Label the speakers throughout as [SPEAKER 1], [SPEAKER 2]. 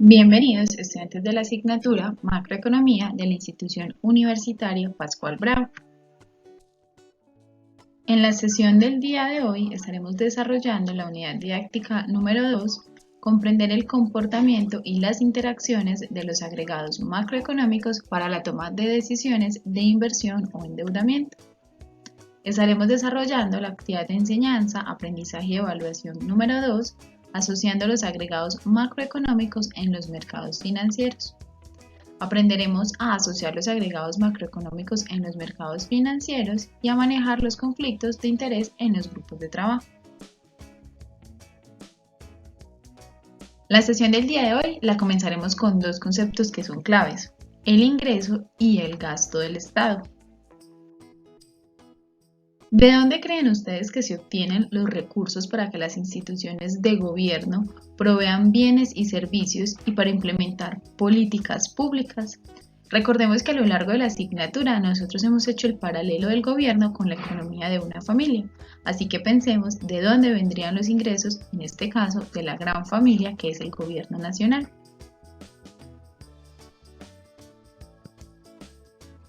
[SPEAKER 1] Bienvenidos, estudiantes de la asignatura Macroeconomía de la Institución Universitaria Pascual Bravo. En la sesión del día de hoy estaremos desarrollando la unidad didáctica número 2, comprender el comportamiento y las interacciones de los agregados macroeconómicos para la toma de decisiones de inversión o endeudamiento. Estaremos desarrollando la actividad de enseñanza, aprendizaje y evaluación número 2, asociando los agregados macroeconómicos en los mercados financieros. Aprenderemos a asociar los agregados macroeconómicos en los mercados financieros y a manejar los conflictos de interés en los grupos de trabajo. La sesión del día de hoy la comenzaremos con dos conceptos que son claves: el ingreso y el gasto del Estado. ¿De dónde creen ustedes que se obtienen los recursos para que las instituciones de gobierno provean bienes y servicios y para implementar políticas públicas? Recordemos que a lo largo de la asignatura nosotros hemos hecho el paralelo del gobierno con la economía de una familia, así que pensemos de dónde vendrían los ingresos, en este caso de la gran familia que es el gobierno nacional.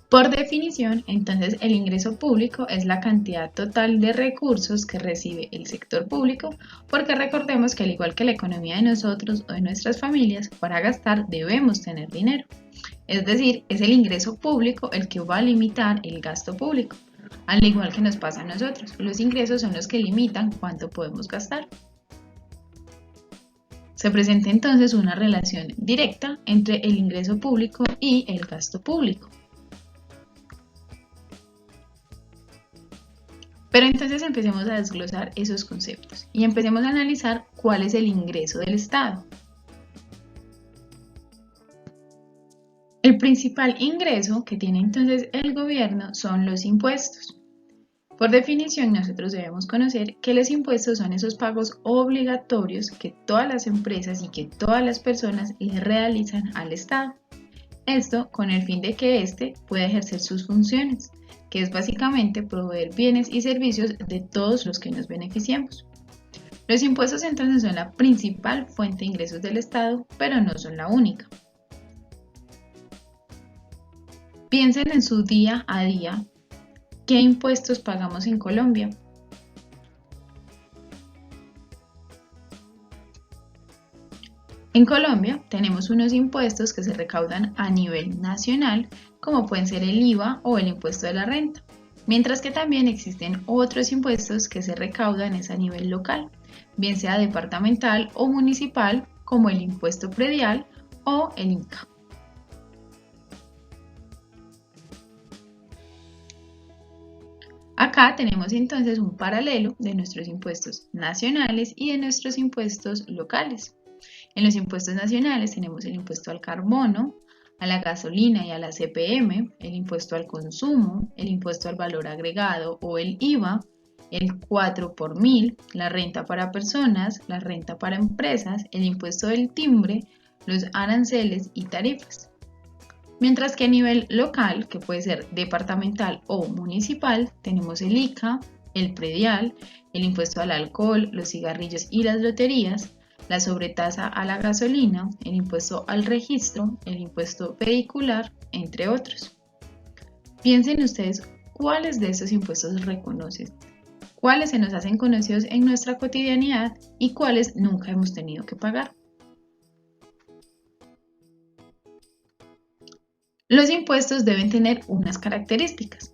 [SPEAKER 1] Por definición, entonces, el ingreso público es la cantidad total de recursos que recibe el sector público, porque recordemos que al igual que la economía de nosotros o de nuestras familias, para gastar debemos tener dinero. Es decir, es el ingreso público el que va a limitar el gasto público, al igual que nos pasa a nosotros. Los ingresos son los que limitan cuánto podemos gastar. Se presenta entonces una relación directa entre el ingreso público y el gasto público. Pero entonces empecemos a desglosar esos conceptos y empecemos a analizar cuál es el ingreso del Estado. El principal ingreso que tiene entonces el gobierno son los impuestos. Por definición, nosotros debemos conocer que los impuestos son esos pagos obligatorios que todas las empresas y que todas las personas le realizan al Estado. Esto con el fin de que éste pueda ejercer sus funciones, que es básicamente proveer bienes y servicios de todos los que nos beneficiamos. Los impuestos entonces son la principal fuente de ingresos del Estado, pero no son la única. Piensen en su día a día, ¿qué impuestos pagamos en Colombia? En Colombia tenemos unos impuestos que se recaudan a nivel nacional, como pueden ser el IVA o el impuesto de la renta, mientras que también existen otros impuestos que se recaudan a nivel local, bien sea departamental o municipal, como el impuesto predial o el INCA. Acá tenemos entonces un paralelo de nuestros impuestos nacionales y de nuestros impuestos locales. En los impuestos nacionales tenemos el impuesto al carbono, a la gasolina y a la CPM, el impuesto al consumo, el impuesto al valor agregado o el IVA, el 4 por mil, la renta para personas, la renta para empresas, el impuesto del timbre, los aranceles y tarifas. Mientras que a nivel local, que puede ser departamental o municipal, tenemos el ICA, el predial, el impuesto al alcohol, los cigarrillos y las loterías, la sobretasa a la gasolina, el impuesto al registro, el impuesto vehicular, entre otros. Piensen ustedes cuáles de estos impuestos reconocen, cuáles se nos hacen conocidos en nuestra cotidianidad y cuáles nunca hemos tenido que pagar. Los impuestos deben tener unas características,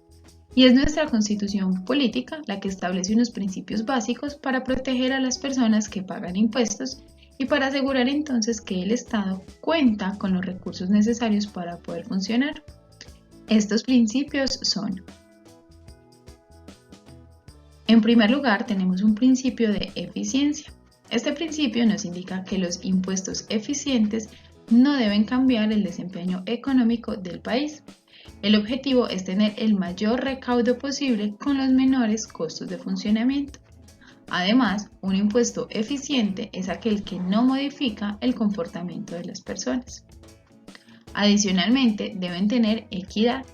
[SPEAKER 1] y es nuestra Constitución política la que establece unos principios básicos para proteger a las personas que pagan impuestos y para asegurar entonces que el Estado cuenta con los recursos necesarios para poder funcionar. Estos principios son: en primer lugar, tenemos un principio de eficiencia. Este principio nos indica que los impuestos eficientes no deben cambiar el desempeño económico del país. El objetivo es tener el mayor recaudo posible con los menores costos de funcionamiento. Además, un impuesto eficiente es aquel que no modifica el comportamiento de las personas. Adicionalmente, deben tener equidad.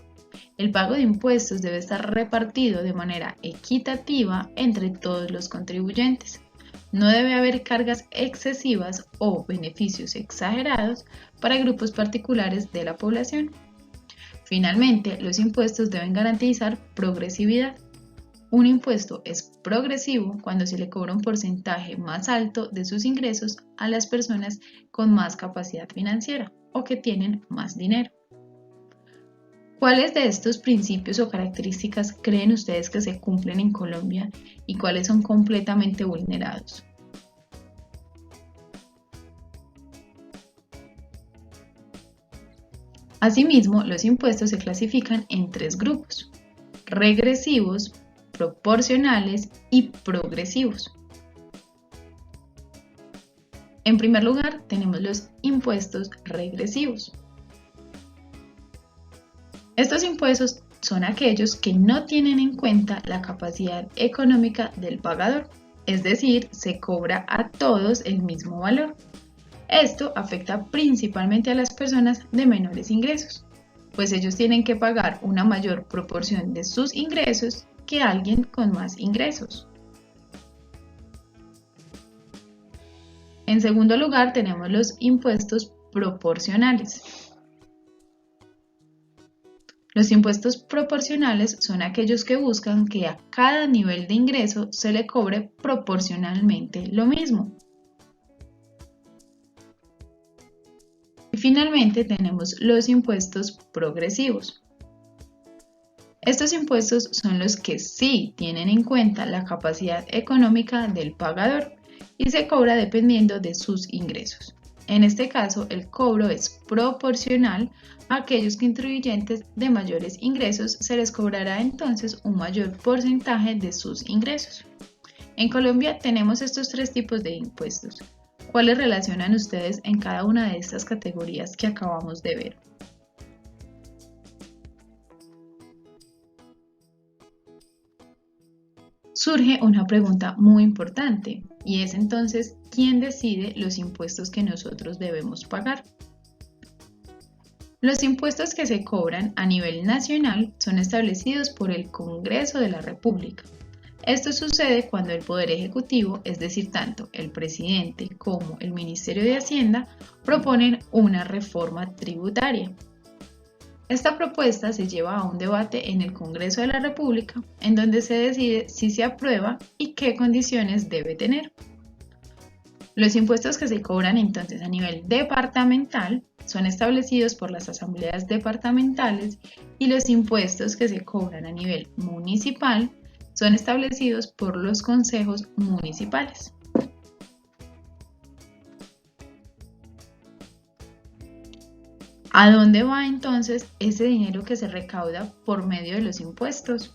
[SPEAKER 1] El pago de impuestos debe estar repartido de manera equitativa entre todos los contribuyentes. No debe haber cargas excesivas o beneficios exagerados para grupos particulares de la población. Finalmente, los impuestos deben garantizar progresividad. Un impuesto es progresivo cuando se le cobra un porcentaje más alto de sus ingresos a las personas con más capacidad financiera o que tienen más dinero. ¿Cuáles de estos principios o características creen ustedes que se cumplen en Colombia y cuáles son completamente vulnerados? Asimismo, los impuestos se clasifican en 3 grupos: regresivos, proporcionales y progresivos. En primer lugar, tenemos los impuestos regresivos. Estos impuestos son aquellos que no tienen en cuenta la capacidad económica del pagador, es decir, se cobra a todos el mismo valor. Esto afecta principalmente a las personas de menores ingresos, pues ellos tienen que pagar una mayor proporción de sus ingresos que alguien con más ingresos. En segundo lugar, tenemos los impuestos proporcionales. Los impuestos proporcionales son aquellos que buscan que a cada nivel de ingreso se le cobre proporcionalmente lo mismo. Y finalmente tenemos los impuestos progresivos. Estos impuestos son los que sí tienen en cuenta la capacidad económica del pagador y se cobra dependiendo de sus ingresos. En este caso, el cobro es proporcional a aquellos contribuyentes de mayores ingresos, se les cobrará entonces un mayor porcentaje de sus ingresos. En Colombia tenemos estos 3 tipos de impuestos. ¿Cuáles relacionan ustedes en cada una de estas categorías que acabamos de ver? Surge una pregunta muy importante y es entonces, ¿quién decide los impuestos que nosotros debemos pagar? Los impuestos que se cobran a nivel nacional son establecidos por el Congreso de la República. Esto sucede cuando el Poder Ejecutivo, es decir, tanto el presidente como el Ministerio de Hacienda, proponen una reforma tributaria. Esta propuesta se lleva a un debate en el Congreso de la República, en donde se decide si se aprueba y qué condiciones debe tener. Los impuestos que se cobran entonces a nivel departamental son establecidos por las asambleas departamentales y los impuestos que se cobran a nivel municipal son establecidos por los consejos municipales. ¿A dónde va entonces ese dinero que se recauda por medio de los impuestos?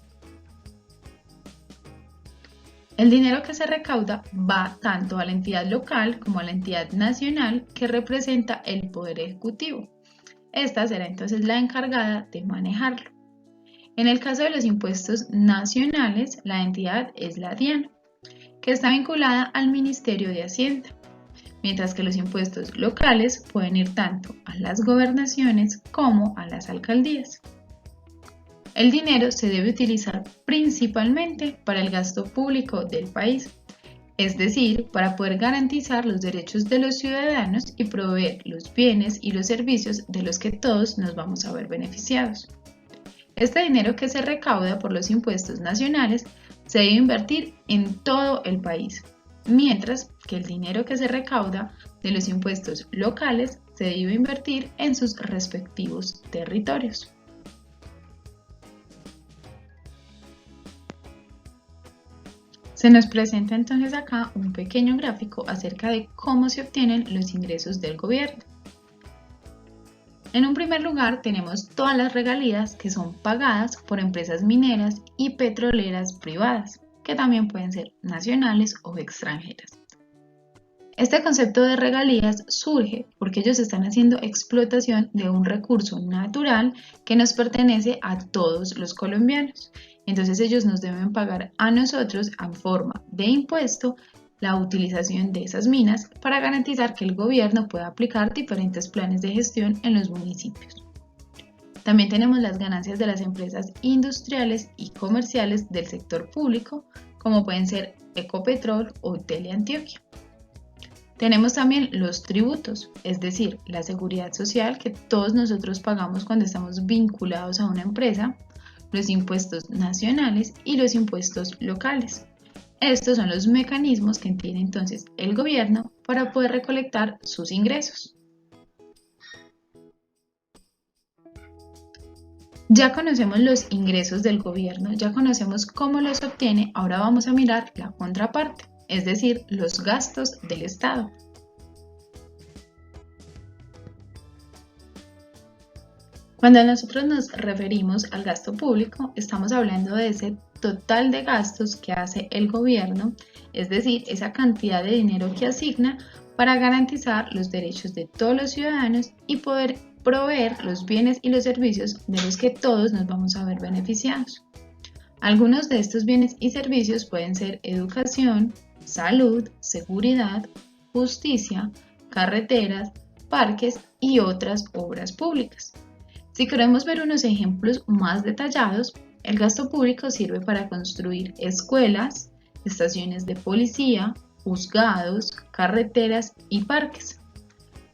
[SPEAKER 1] El dinero que se recauda va tanto a la entidad local como a la entidad nacional que representa el Poder Ejecutivo. Esta será entonces la encargada de manejarlo. En el caso de los impuestos nacionales, la entidad es la DIAN, que está vinculada al Ministerio de Hacienda, mientras que los impuestos locales pueden ir tanto a las gobernaciones como a las alcaldías. El dinero se debe utilizar principalmente para el gasto público del país, es decir, para poder garantizar los derechos de los ciudadanos y proveer los bienes y los servicios de los que todos nos vamos a ver beneficiados. Este dinero que se recauda por los impuestos nacionales se debe invertir en todo el país, mientras que el dinero que se recauda de los impuestos locales se debe invertir en sus respectivos territorios. Se nos presenta entonces acá un pequeño gráfico acerca de cómo se obtienen los ingresos del gobierno. En un primer lugar tenemos todas las regalías que son pagadas por empresas mineras y petroleras privadas, que también pueden ser nacionales o extranjeras. Este concepto de regalías surge porque ellos están haciendo explotación de un recurso natural que nos pertenece a todos los colombianos. Entonces ellos nos deben pagar a nosotros en forma de impuesto la utilización de esas minas para garantizar que el gobierno pueda aplicar diferentes planes de gestión en los municipios. También tenemos las ganancias de las empresas industriales y comerciales del sector público, como pueden ser Ecopetrol o Teleantioquia. Tenemos también los tributos, es decir, la seguridad social que todos nosotros pagamos cuando estamos vinculados a una empresa, los impuestos nacionales y los impuestos locales. Estos son los mecanismos que tiene entonces el gobierno para poder recolectar sus ingresos. Ya conocemos los ingresos del gobierno, ya conocemos cómo los obtiene, ahora vamos a mirar la contraparte, es decir, los gastos del Estado. Cuando nosotros nos referimos al gasto público, estamos hablando de ese total de gastos que hace el gobierno, es decir, esa cantidad de dinero que asigna para garantizar los derechos de todos los ciudadanos y poder proveer los bienes y los servicios de los que todos nos vamos a ver beneficiados. Algunos de estos bienes y servicios pueden ser educación, salud, seguridad, justicia, carreteras, parques y otras obras públicas. Si queremos ver unos ejemplos más detallados, el gasto público sirve para construir escuelas, estaciones de policía, juzgados, carreteras y parques.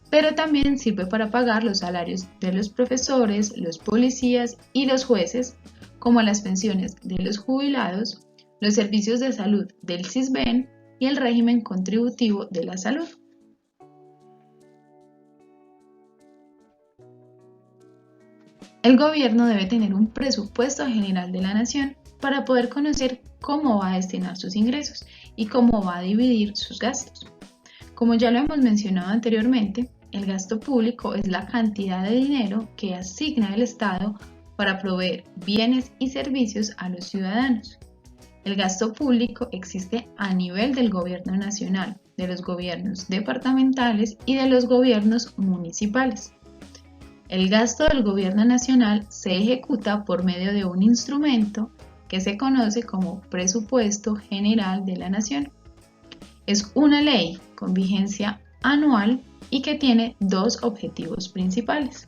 [SPEAKER 1] Pero también sirve para pagar los salarios de los profesores, los policías y los jueces, como las pensiones de los jubilados, los servicios de salud del SISBEN y el régimen contributivo de la salud. El gobierno debe tener un presupuesto general de la nación para poder conocer cómo va a destinar sus ingresos y cómo va a dividir sus gastos. Como ya lo hemos mencionado anteriormente, el gasto público es la cantidad de dinero que asigna el Estado para proveer bienes y servicios a los ciudadanos. El gasto público existe a nivel del gobierno nacional, de los gobiernos departamentales y de los gobiernos municipales. El gasto del gobierno nacional se ejecuta por medio de un instrumento que se conoce como Presupuesto General de la Nación. Es una ley con vigencia anual y que tiene dos objetivos principales.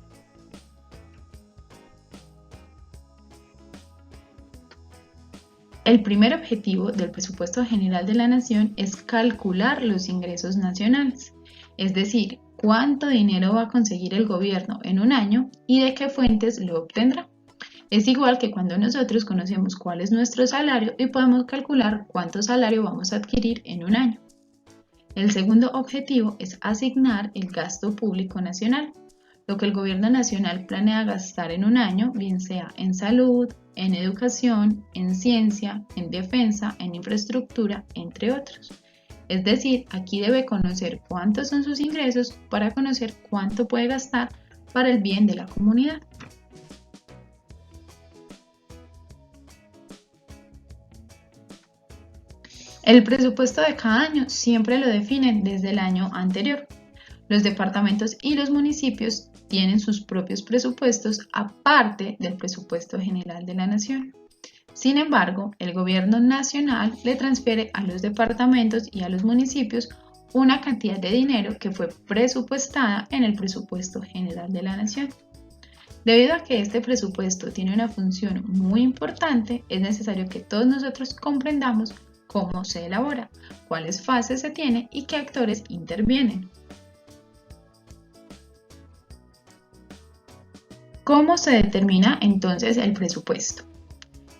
[SPEAKER 1] El primer objetivo del Presupuesto General de la Nación es calcular los ingresos nacionales, es decir, cuánto dinero va a conseguir el gobierno en un año y de qué fuentes lo obtendrá. Es igual que cuando nosotros conocemos cuál es nuestro salario y podemos calcular cuánto salario vamos a adquirir en un año. El segundo objetivo es asignar el gasto público nacional, lo que el gobierno nacional planea gastar en un año, bien sea en salud, en educación, en ciencia, en defensa, en infraestructura, entre otros. Es decir, aquí debe conocer cuántos son sus ingresos para conocer cuánto puede gastar para el bien de la comunidad. El presupuesto de cada año siempre lo definen desde el año anterior. Los departamentos y los municipios tienen sus propios presupuestos aparte del presupuesto general de la nación. Sin embargo, el gobierno nacional le transfiere a los departamentos y a los municipios una cantidad de dinero que fue presupuestada en el presupuesto general de la nación. Debido a que este presupuesto tiene una función muy importante, es necesario que todos nosotros comprendamos cómo se elabora, cuáles fases se tiene y qué actores intervienen. ¿Cómo se determina entonces el presupuesto?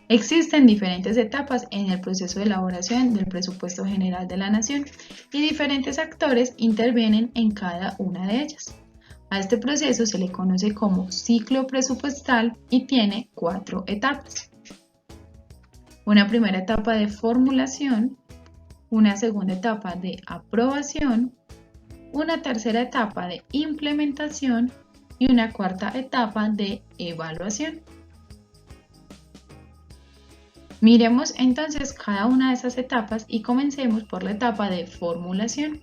[SPEAKER 1] Existen diferentes etapas en el proceso de elaboración del presupuesto general de la nación y diferentes actores intervienen en cada una de ellas. A este proceso se le conoce como ciclo presupuestal y tiene 4 etapas. Una primera etapa de formulación, una segunda etapa de aprobación, una tercera etapa de implementación y una cuarta etapa de evaluación. Miremos entonces cada una de esas etapas y comencemos por la etapa de formulación.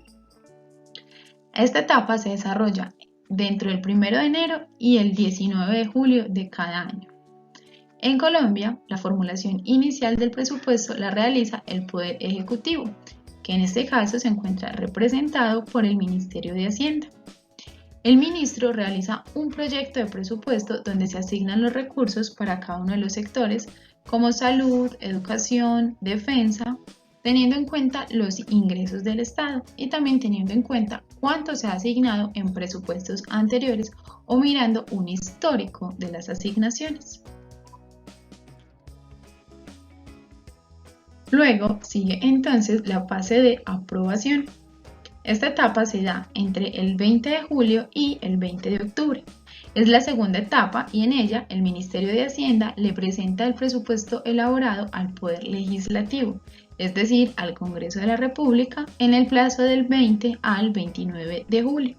[SPEAKER 1] Esta etapa se desarrolla dentro del 1 de enero y el 19 de julio de cada año. En Colombia, la formulación inicial del presupuesto la realiza el Poder Ejecutivo, que en este caso se encuentra representado por el Ministerio de Hacienda. El ministro realiza un proyecto de presupuesto donde se asignan los recursos para cada uno de los sectores, como salud, educación, defensa, teniendo en cuenta los ingresos del Estado y también teniendo en cuenta cuánto se ha asignado en presupuestos anteriores o mirando un histórico de las asignaciones. Luego sigue entonces la fase de aprobación. Esta etapa se da entre el 20 de julio y el 20 de octubre. Es la segunda etapa y en ella el Ministerio de Hacienda le presenta el presupuesto elaborado al Poder Legislativo, es decir, al Congreso de la República, en el plazo del 20 al 29 de julio.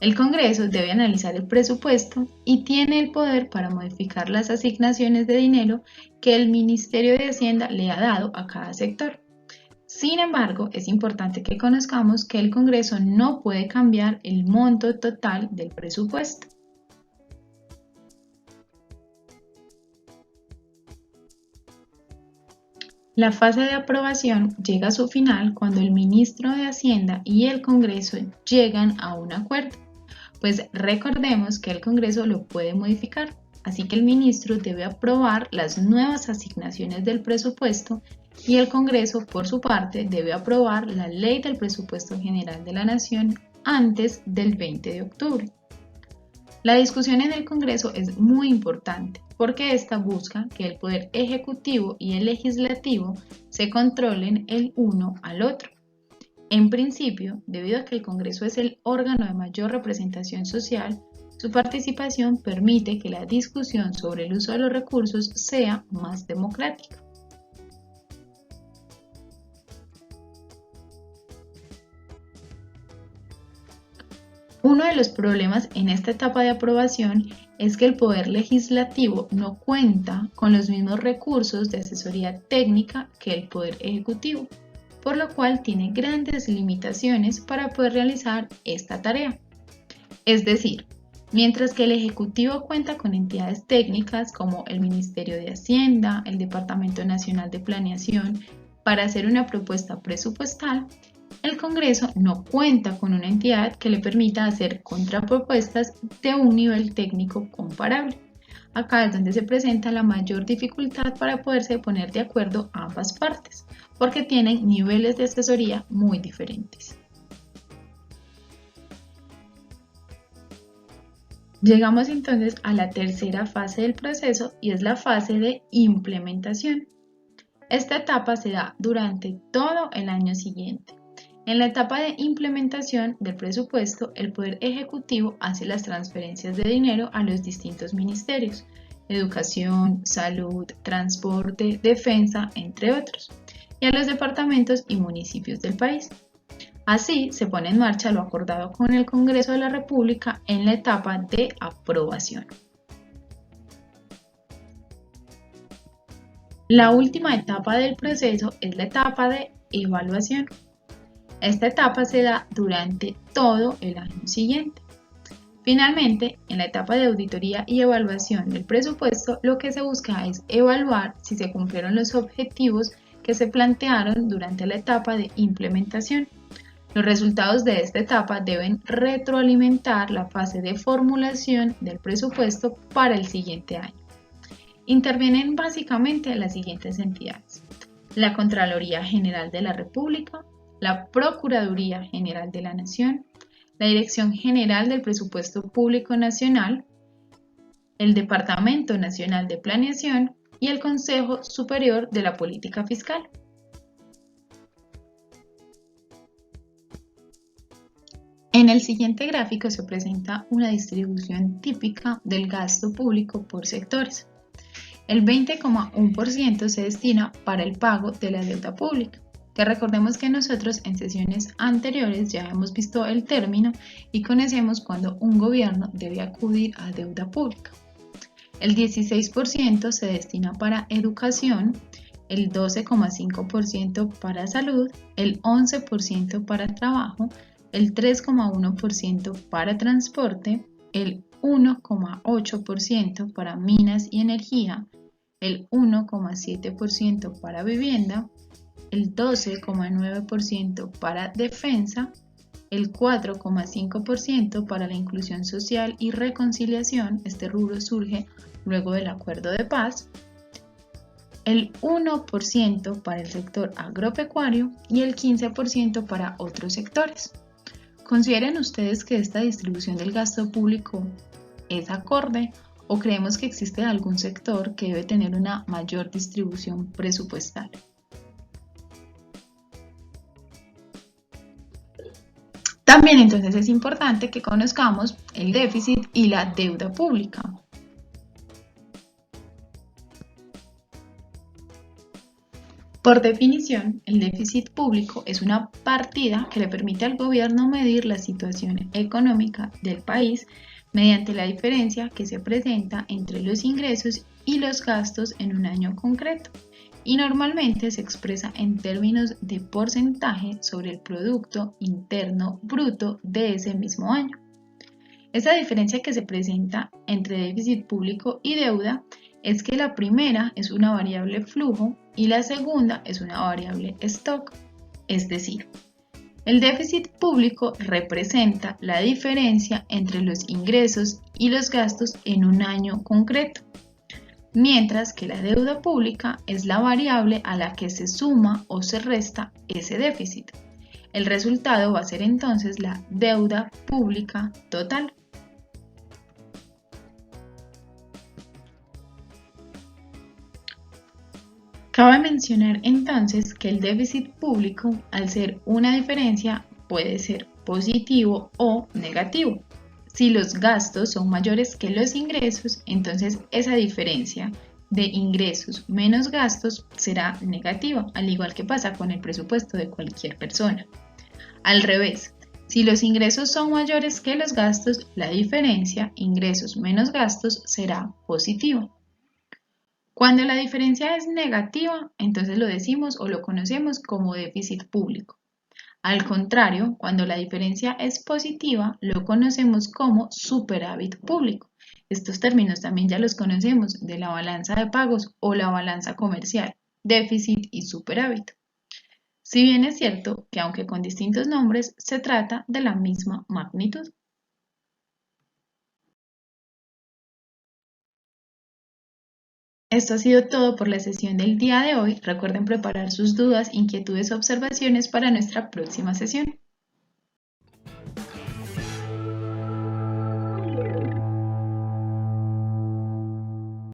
[SPEAKER 1] El Congreso debe analizar el presupuesto y tiene el poder para modificar las asignaciones de dinero que el Ministerio de Hacienda le ha dado a cada sector. Sin embargo, es importante que conozcamos que el Congreso no puede cambiar el monto total del presupuesto. La fase de aprobación llega a su final cuando el ministro de Hacienda y el Congreso llegan a un acuerdo, pues recordemos que el Congreso lo puede modificar, así que el ministro debe aprobar las nuevas asignaciones del presupuesto y el Congreso, por su parte, debe aprobar la Ley del Presupuesto General de la Nación antes del 20 de octubre. La discusión en el Congreso es muy importante porque esta busca que el Poder Ejecutivo y el Legislativo se controlen el uno al otro. En principio, debido a que el Congreso es el órgano de mayor representación social, su participación permite que la discusión sobre el uso de los recursos sea más democrática. Uno de los problemas en esta etapa de aprobación es que el Poder Legislativo no cuenta con los mismos recursos de asesoría técnica que el Poder Ejecutivo, por lo cual tiene grandes limitaciones para poder realizar esta tarea. Es decir, mientras que el Ejecutivo cuenta con entidades técnicas como el Ministerio de Hacienda, el Departamento Nacional de Planeación, para hacer una propuesta presupuestal, el Congreso no cuenta con una entidad que le permita hacer contrapropuestas de un nivel técnico comparable. Acá es donde se presenta la mayor dificultad para poderse poner de acuerdo ambas partes, porque tienen niveles de asesoría muy diferentes. Llegamos entonces a la tercera fase del proceso y es la fase de implementación. Esta etapa se da durante todo el año siguiente. En la etapa de implementación del presupuesto, el Poder Ejecutivo hace las transferencias de dinero a los distintos ministerios, educación, salud, transporte, defensa, entre otros, y a los departamentos y municipios del país. Así se pone en marcha lo acordado con el Congreso de la República en la etapa de aprobación. La última etapa del proceso es la etapa de evaluación. Esta etapa se da durante todo el año siguiente. Finalmente, en la etapa de auditoría y evaluación del presupuesto, lo que se busca es evaluar si se cumplieron los objetivos que se plantearon durante la etapa de implementación. Los resultados de esta etapa deben retroalimentar la fase de formulación del presupuesto para el siguiente año. Intervienen básicamente las siguientes entidades: la Contraloría General de la República, la Procuraduría General de la Nación, la Dirección General del Presupuesto Público Nacional, el Departamento Nacional de Planeación y el Consejo Superior de la Política Fiscal. En el siguiente gráfico se presenta una distribución típica del gasto público por sectores. El 20,1% se destina para el pago de la deuda pública, que recordemos que nosotros en sesiones anteriores ya hemos visto el término y conocemos cuando un gobierno debe acudir a deuda pública. El 16% se destina para educación, el 12,5% para salud, el 11% para trabajo, el 3,1% para transporte, el 1,8% para minas y energía, el 1,7% para vivienda, el 12,9% para defensa, el 4,5% para la inclusión social y reconciliación, este rubro surge luego del acuerdo de paz, el 1% para el sector agropecuario y el 15% para otros sectores. ¿Consideran ustedes que esta distribución del gasto público es acorde o creemos que existe algún sector que debe tener una mayor distribución presupuestal? También entonces es importante que conozcamos el déficit y la deuda pública. Por definición, el déficit público es una partida que le permite al gobierno medir la situación económica del país mediante la diferencia que se presenta entre los ingresos y los gastos en un año concreto, y normalmente se expresa en términos de porcentaje sobre el Producto Interno Bruto de ese mismo año. Esa diferencia que se presenta entre déficit público y deuda es que la primera es una variable flujo y la segunda es una variable stock, es decir, el déficit público representa la diferencia entre los ingresos y los gastos en un año concreto, mientras que la deuda pública es la variable a la que se suma o se resta ese déficit. El resultado va a ser entonces la deuda pública total. Cabe mencionar entonces que el déficit público, al ser una diferencia, puede ser positivo o negativo. Si los gastos son mayores que los ingresos, entonces esa diferencia de ingresos menos gastos será negativa, al igual que pasa con el presupuesto de cualquier persona. Al revés, si los ingresos son mayores que los gastos, la diferencia ingresos menos gastos será positiva. Cuando la diferencia es negativa, entonces lo decimos o lo conocemos como déficit público. Al contrario, cuando la diferencia es positiva, lo conocemos como superávit público. Estos términos también ya los conocemos de la balanza de pagos o la balanza comercial, déficit y superávit. Si bien es cierto que aunque con distintos nombres, se trata de la misma magnitud. Esto ha sido todo por la sesión del día de hoy. Recuerden preparar sus dudas, inquietudes o observaciones para nuestra próxima sesión.